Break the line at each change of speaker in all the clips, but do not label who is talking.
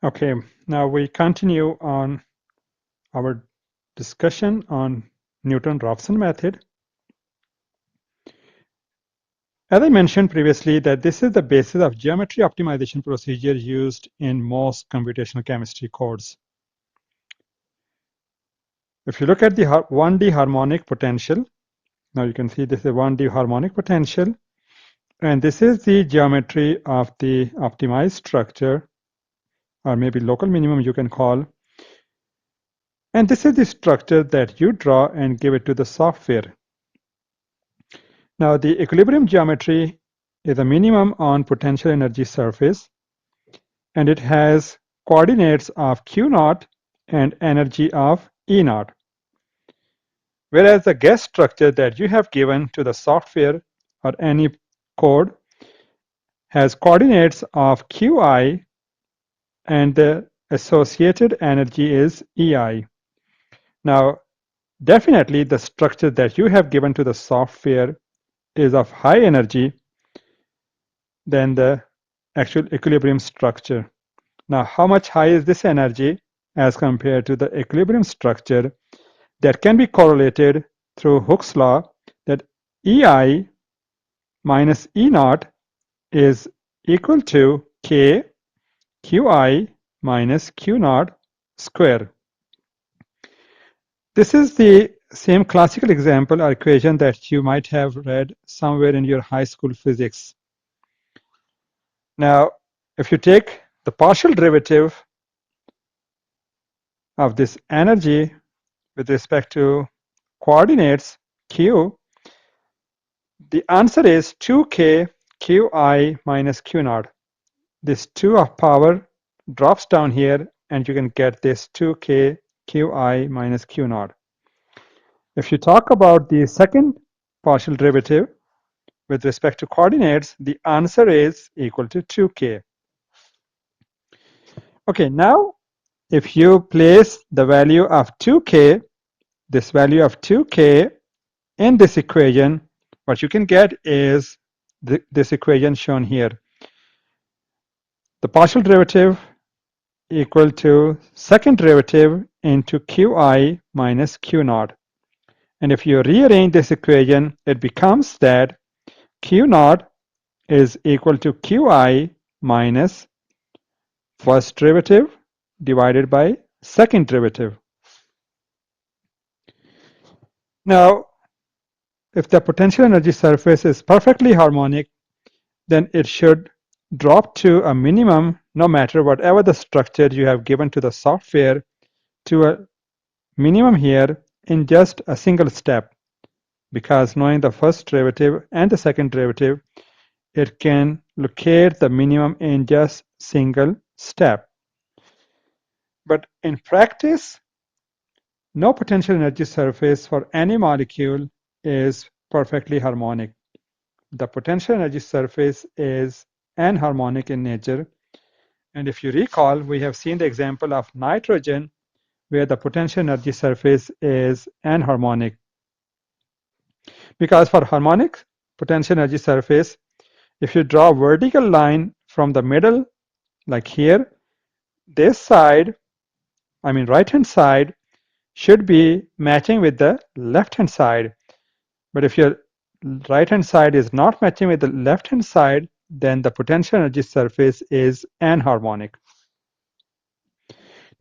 Okay, now we continue on our discussion on Newton-Raphson method. As I mentioned previously, that this is the basis of geometry optimization procedure used in most computational chemistry codes. If you look at the 1D harmonic potential, now you can see this is a 1D harmonic potential, and this is the geometry of the optimized structure, or maybe local minimum you can call. And this is the structure that you draw and give it to the software. Now the equilibrium geometry is a minimum on potential energy surface, and it has coordinates of Q naught and energy of E naught. Whereas the gas structure that you have given to the software or any code has coordinates of Qi, and the associated energy is Ei. Now definitely the structure that you have given to the software is of high energy than the actual equilibrium structure. Now, how much high is this energy as compared to the equilibrium structure? That can be correlated through Hooke's law, that Ei minus E naught is equal to K Qi minus Q naught square. This is the same classical example or equation that you might have read somewhere in your high school physics. Now, if you take the partial derivative of this energy with respect to coordinates q, the answer is 2k Qi minus Q naught. This 2 of power drops down here, and you can get this 2k Qi minus Q naught. If you talk about the second partial derivative with respect to coordinates, the answer is equal to 2k. Okay, now if you place the value of 2k, this value of 2k in this equation, what you can get is this equation shown here. The partial derivative equal to second derivative into Qi minus Q naught. And if you rearrange this equation, it becomes that Q naught is equal to Qi minus first derivative divided by second derivative. Now, if the potential energy surface is perfectly harmonic, then it should drop to a minimum no matter whatever the structure you have given to the software, to a minimum here in just a single step, because knowing the first derivative and the second derivative, it can locate the minimum in just single step. But in practice, no potential energy surface for any molecule is perfectly harmonic. The potential energy surface is anharmonic in nature. And if you recall, we have seen the example of nitrogen, where the potential energy surface is anharmonic. Because for harmonic potential energy surface, if you draw a vertical line from the middle, like here, this side, I mean right-hand side, should be matching with the left-hand side. But if your right-hand side is not matching with the left-hand side, then the potential energy surface is anharmonic.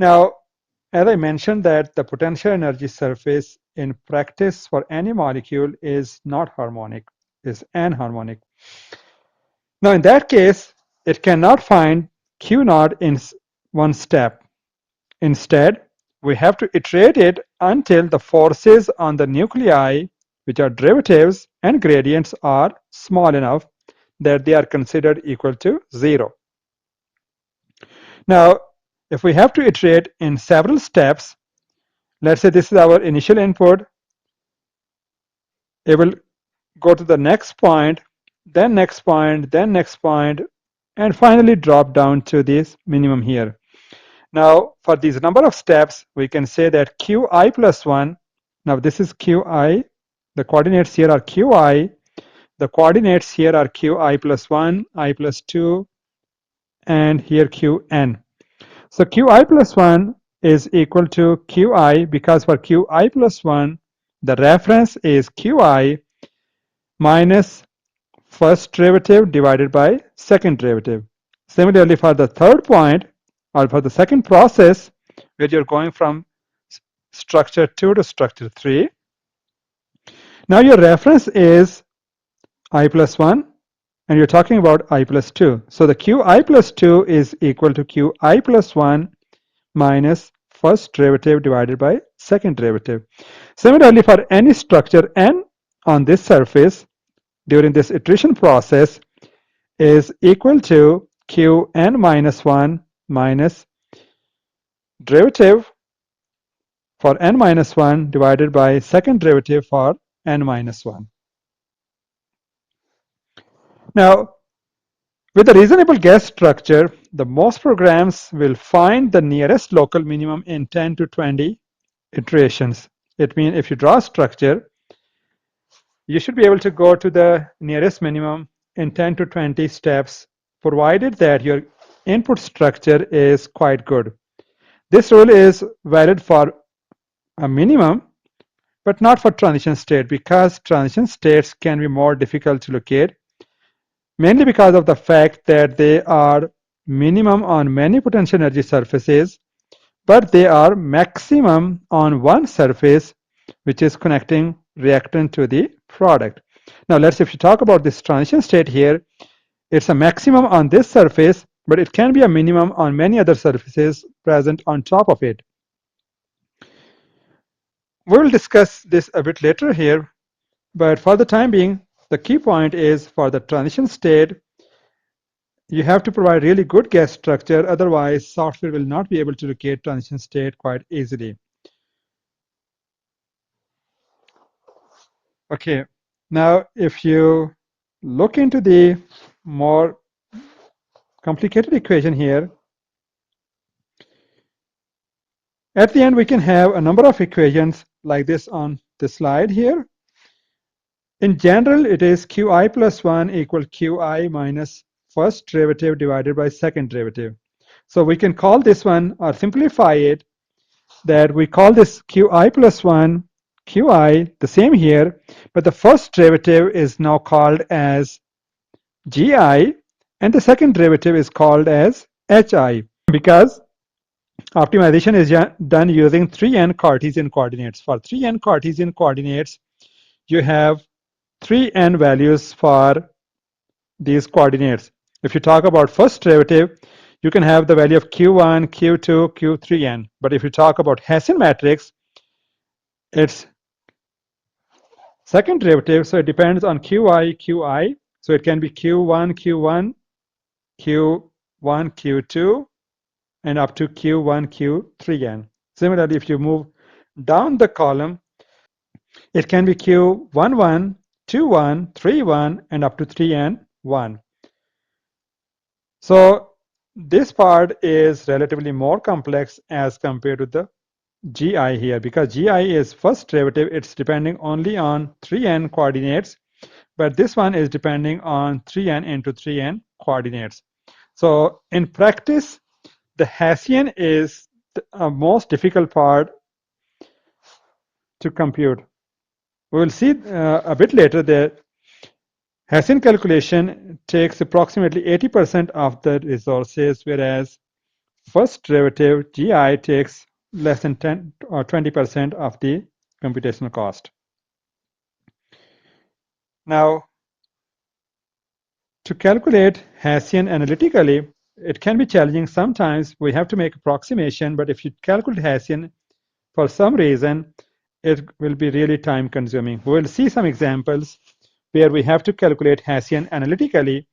Now, as I mentioned that the potential energy surface in practice for any molecule is not harmonic, is anharmonic. Now, in that case, it cannot find Q naught in one step. Instead, we have to iterate it until the forces on the nuclei, which are derivatives and gradients, are small enough that they are considered equal to 0. Now, if we have to iterate in several steps, let's say this is our initial input, it will go to the next point, then next point, then next point, and finally drop down to this minimum here. Now, for these number of steps, we can say that Qi plus 1, now this is Qi, the coordinates here are Qi, the coordinates here are Qi plus 1, I plus 2, and here Qn. So Qi plus 1 is equal to Qi because for Qi plus 1, the reference is Qi minus first derivative divided by second derivative. Similarly, for the third point, or for the second process, where you're going from structure 2 to structure 3, now your reference is I plus 1, and you're talking about I plus 2. So the Qi plus 2 is equal to Qi plus 1 minus first derivative divided by second derivative. Similarly, for any structure n on this surface during this iteration process is equal to Qn minus 1 minus derivative for n minus 1 divided by second derivative for n minus 1. Now, with a reasonable gas structure, the most programs will find the nearest local minimum in 10 to 20 iterations. It means if you draw a structure, you should be able to go to the nearest minimum in 10 to 20 steps, provided that your input structure is quite good. This rule is valid for a minimum, but not for transition state, because transition states can be more difficult to locate, mainly because of the fact that they are minimum on many potential energy surfaces, but they are maximum on one surface, which is connecting reactant to the product. Now if you talk about this transition state here, it's a maximum on this surface, but it can be a minimum on many other surfaces present on top of it. We will discuss this a bit later here, but for the time being, the key point is for the transition state, you have to provide really good gas structure, otherwise software will not be able to locate transition state quite easily. Okay, now if you look into the more complicated equation here, at the end we can have a number of equations like this on the slide here. In general, it is Qi plus 1 equal Qi minus first derivative divided by second derivative. So we can call this one, or simplify it, that we call this Qi plus 1 Qi, the same here, but the first derivative is now called as Gi, and the second derivative is called as Hi, because optimization is done using 3n Cartesian coordinates. For 3n Cartesian coordinates, you have 3n values for these coordinates. If you talk about first derivative, you can have the value of q1, q2, q3n. But if you talk about Hessian matrix, it's second derivative, so it depends on qi. So it can be q1, q1, q1, q2, and up to q1, q3n. Similarly, if you move down the column, it can be q11, 21, 31, and up to 3n, 1. So this part is relatively more complex as compared to the Gi here, because Gi is first derivative, it's depending only on 3n coordinates, but this one is depending on 3n into 3n coordinates. So in practice, the Hessian is the most difficult part to compute. We will see a bit later that Hessian calculation takes approximately 80% of the resources, whereas first derivative Gi takes less than 10 or 20% of the computational cost. Now, to calculate Hessian analytically, it can be challenging. Sometimes we have to make approximation, but if you calculate Hessian, for some reason, it will be really time consuming. We will see some examples where we have to calculate Hessian analytically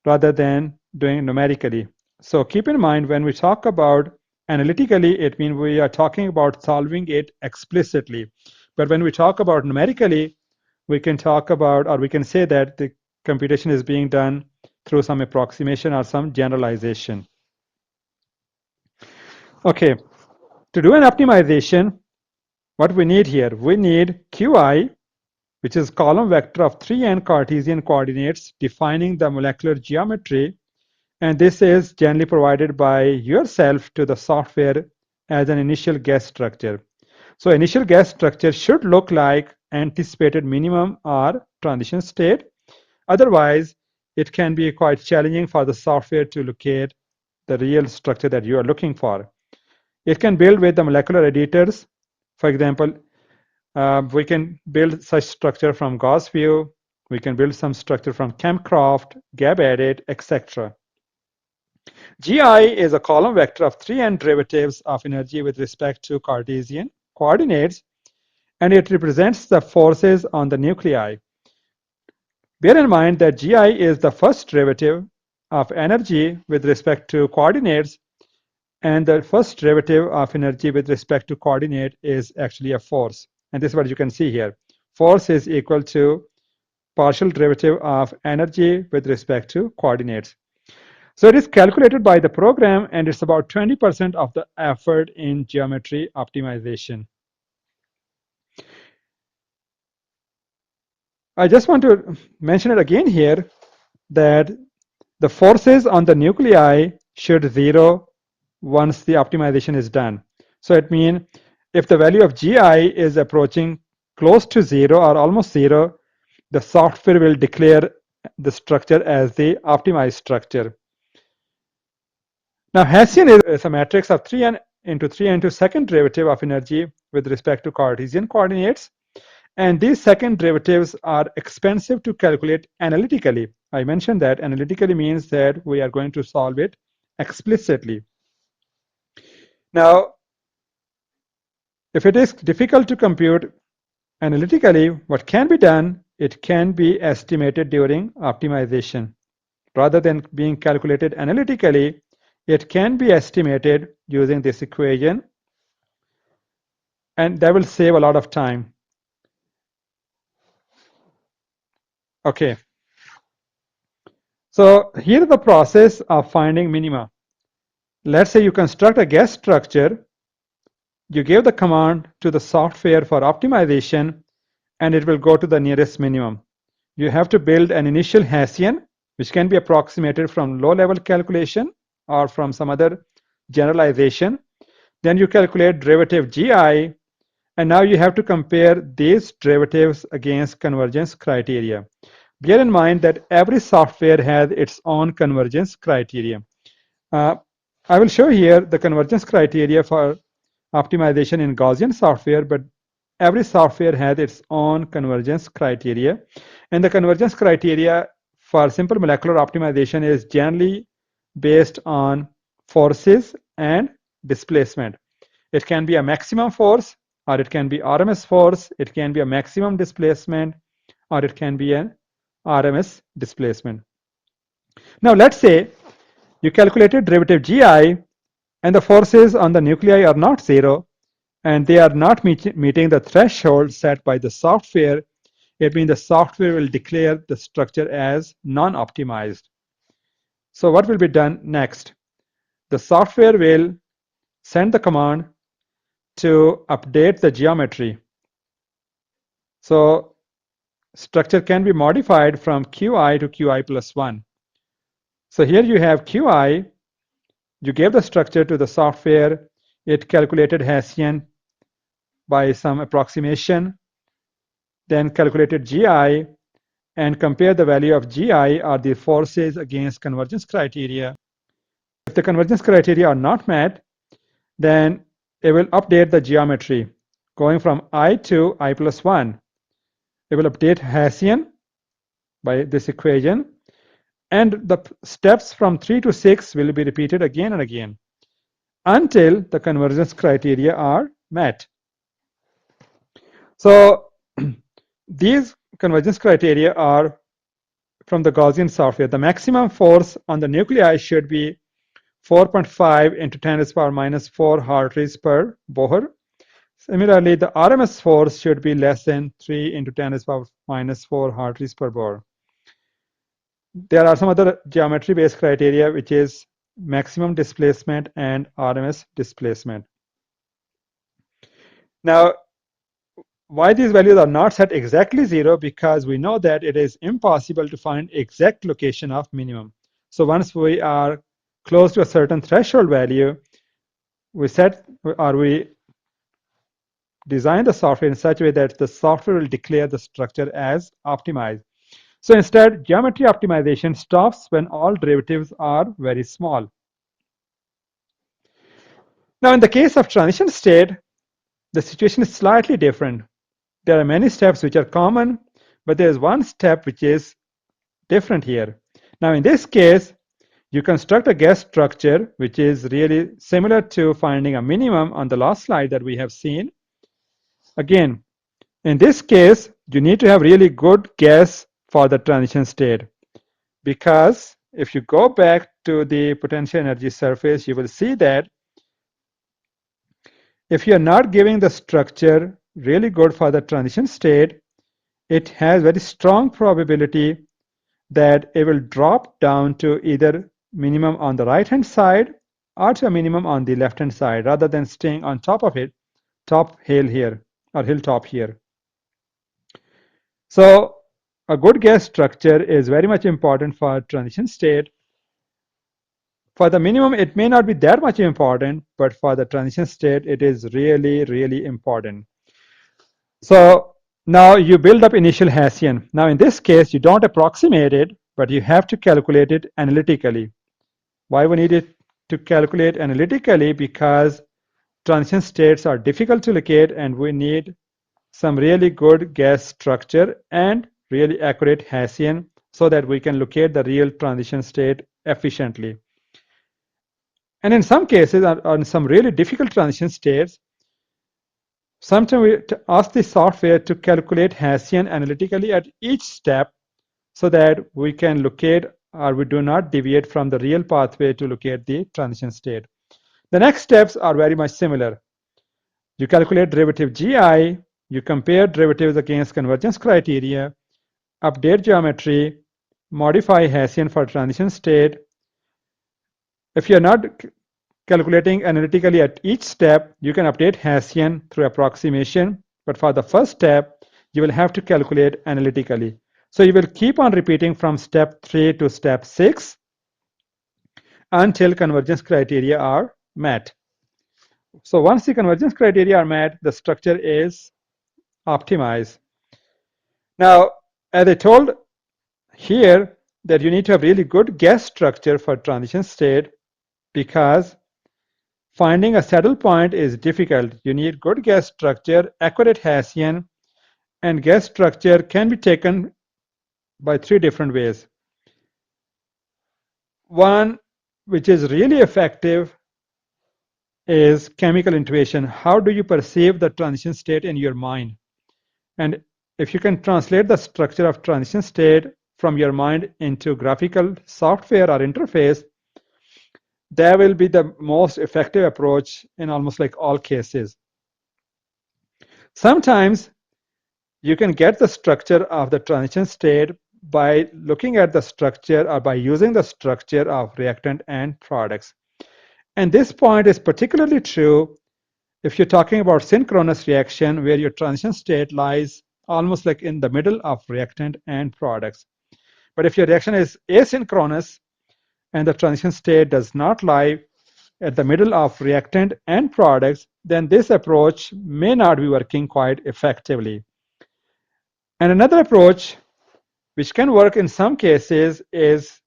rather than doing numerically. So keep in mind, when we talk about analytically, it means we are talking about solving it explicitly. But when we talk about numerically, we can talk about, or we can say that the computation is being done through some approximation or some generalization. Okay, to do an optimization, what we need here, we need Qi, which is column vector of 3n Cartesian coordinates defining the molecular geometry, And this is generally provided by yourself to the software as an initial guess structure. So initial guess structure should look like anticipated minimum or transition state. Otherwise, it can be quite challenging for the software to locate the real structure that you are looking for. It can build with the molecular editors. For example, we can build such structure from Gauss view. We can build some structure from Chemcraft, GabEdit, etc. GI is a column vector of 3n derivatives of energy with respect to Cartesian coordinates, and it represents the forces on the nuclei. Bear in mind that GI is the first derivative of energy with respect to coordinates, and the first derivative of energy with respect to coordinate is actually a force. And this is what you can see here. Force is equal to partial derivative of energy with respect to coordinates. So it is calculated by the program, and it's about 20% of the effort in geometry optimization. I just want to mention it again here that the forces on the nuclei should zero once the optimization is done. So it means if the value of GI is approaching close to zero or almost zero, the software will declare the structure as the optimized structure. Now Hessian is a matrix of 3n into 3n to second derivative of energy with respect to Cartesian coordinates. And these second derivatives are expensive to calculate analytically. I mentioned that analytically means that we are going to solve it explicitly. Now, if it is difficult to compute analytically, what can be done? It can be estimated during optimization. Rather than being calculated analytically, it can be estimated using this equation, and that will save a lot of time. Okay. So here is the process of finding minima. Let's say you construct a guess structure. You give the command to the software for optimization, and it will go to the nearest minimum. You have to build an initial Hessian, which can be approximated from low-level calculation or from some other generalization. Then you calculate derivative GI, and now you have to compare these derivatives against convergence criteria. Bear in mind that every software has its own convergence criteria. I will show here the convergence criteria for optimization in Gaussian software, but every software has its own convergence criteria. And the convergence criteria for simple molecular optimization is generally based on forces and displacement. It can be a maximum force, or it can be RMS force, it can be a maximum displacement, or it can be an RMS displacement. Now let's say you calculated derivative GI, and the forces on the nuclei are not zero, and they are not meeting the threshold set by the software. It means the software will declare the structure as non-optimized. So what will be done next? The software will send the command to update the geometry. So structure can be modified from Qi to Qi plus 1. So here you have Qi. You gave the structure to the software. It calculated Hessian by some approximation, then calculated GI, and compare the value of GI or the forces against convergence criteria. If the convergence criteria are not met, then it will update the geometry going from I to I plus 1. It will update Hessian by this equation, and the steps from 3 to 6 will be repeated again and again until the convergence criteria are met. So these convergence criteria are from the Gaussian software. The maximum force on the nuclei should be 4.5 into 10 to the power minus 4 Hartrees per Bohr. Similarly, the RMS force should be less than 3 into 10 to the power minus 4 Hartrees per Bohr. There are some other geometry-based criteria, which is maximum displacement and RMS displacement. Now, why these values are not set exactly zero? Because we know that it is impossible to find exact location of minimum. So once we are close to a certain threshold value, we set or we design the software in such a way that the software will declare the structure as optimized. So instead, geometry optimization stops when all derivatives are very small. Now, in the case of transition state, the situation is slightly different. There are many steps which are common, but there is one step which is different here. Now, in this case, you construct a guess structure, which is really similar to finding a minimum on the last slide that we have seen. Again, in this case, you need to have really good guess for the transition state, because if you go back to the potential energy surface, you will see that if you are not giving the structure really good for the transition state, it has very strong probability that it will drop down to either minimum on the right hand side or to a minimum on the left hand side, rather than staying on top of it, top hill here or hilltop here. So a good guess structure is very much important for transition state. For the minimum, it may not be that much important, but for the transition state, it is really, really important. So now you build up initial Hessian. Now in this case, you don't approximate it, but you have to calculate it analytically. Why we need it to calculate analytically? Because transition states are difficult to locate, and we need some really good guess structure and really accurate Hessian so that we can locate the real transition state efficiently. And in some cases, on some really difficult transition states, sometimes we ask the software to calculate Hessian analytically at each step so that we can locate or we do not deviate from the real pathway to locate the transition state. The next steps are very much similar. You calculate derivative GI, you compare derivatives against convergence criteria, update geometry, modify Hessian for transition state. If you're not calculating analytically at each step, you can update Hessian through approximation, but for the first step, you will have to calculate analytically. So you will keep on repeating from step 3 to step 6 until convergence criteria are met. So once the convergence criteria are met, the structure is optimized. Now, as I told here, that you need to have really good guess structure for transition state, because finding a saddle point is difficult. You need good guess structure, accurate Hessian, and guess structure can be taken by 3 different ways. One, which is really effective, is chemical intuition. How do you perceive the transition state in your mind? And if you can translate the structure of transition state from your mind into graphical software or interface, that will be the most effective approach in almost like all cases. Sometimes you can get the structure of the transition state by looking at the structure or by using the structure of reactant and products. And this point is particularly true if you're talking about synchronous reaction, where your transition state lies almost like in the middle of reactant and products. But if your reaction is asynchronous and the transition state does not lie at the middle of reactant and products, then this approach may not be working quite effectively. And another approach which can work in some cases is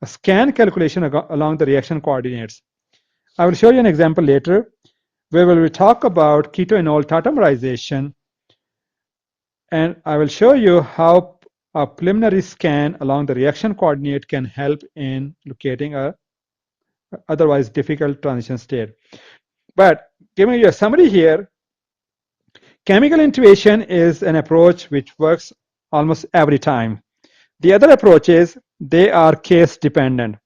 a scan calculation along the reaction coordinates. I will show you an example later where we will talk about keto-enol tautomerization, and I will show you how a preliminary scan along the reaction coordinate can help in locating a otherwise difficult transition state. But giving you a summary here, chemical intuition is an approach which works almost every time. The other approaches, they are case dependent.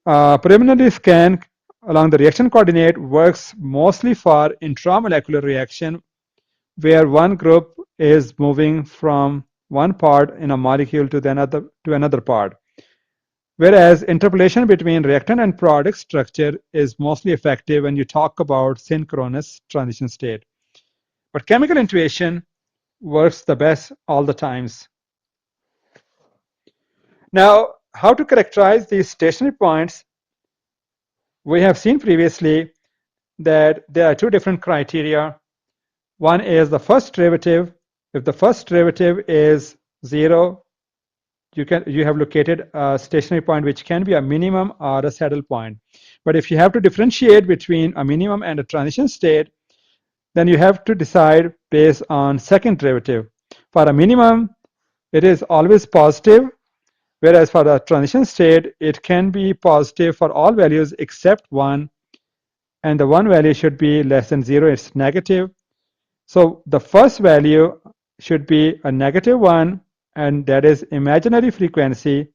Preliminary scan along the reaction coordinate works mostly for intramolecular reaction, where one group is moving from one part in a molecule to another part. Whereas interpolation between reactant and product structure is mostly effective when you talk about synchronous transition state. But chemical intuition works the best all the times. Now, how to characterize these stationary points? We have seen previously that there are two different criteria. One is the first derivative. If the first derivative is 0, you have located a stationary point which can be a minimum or a saddle point. But if you have to differentiate between a minimum and a transition state, then you have to decide based on second derivative. For a minimum, it is always positive, whereas for the transition state, it can be positive for all values except 1, and the 1 value should be less than 0, it's negative. So the first value should be a -1, and that is imaginary frequency,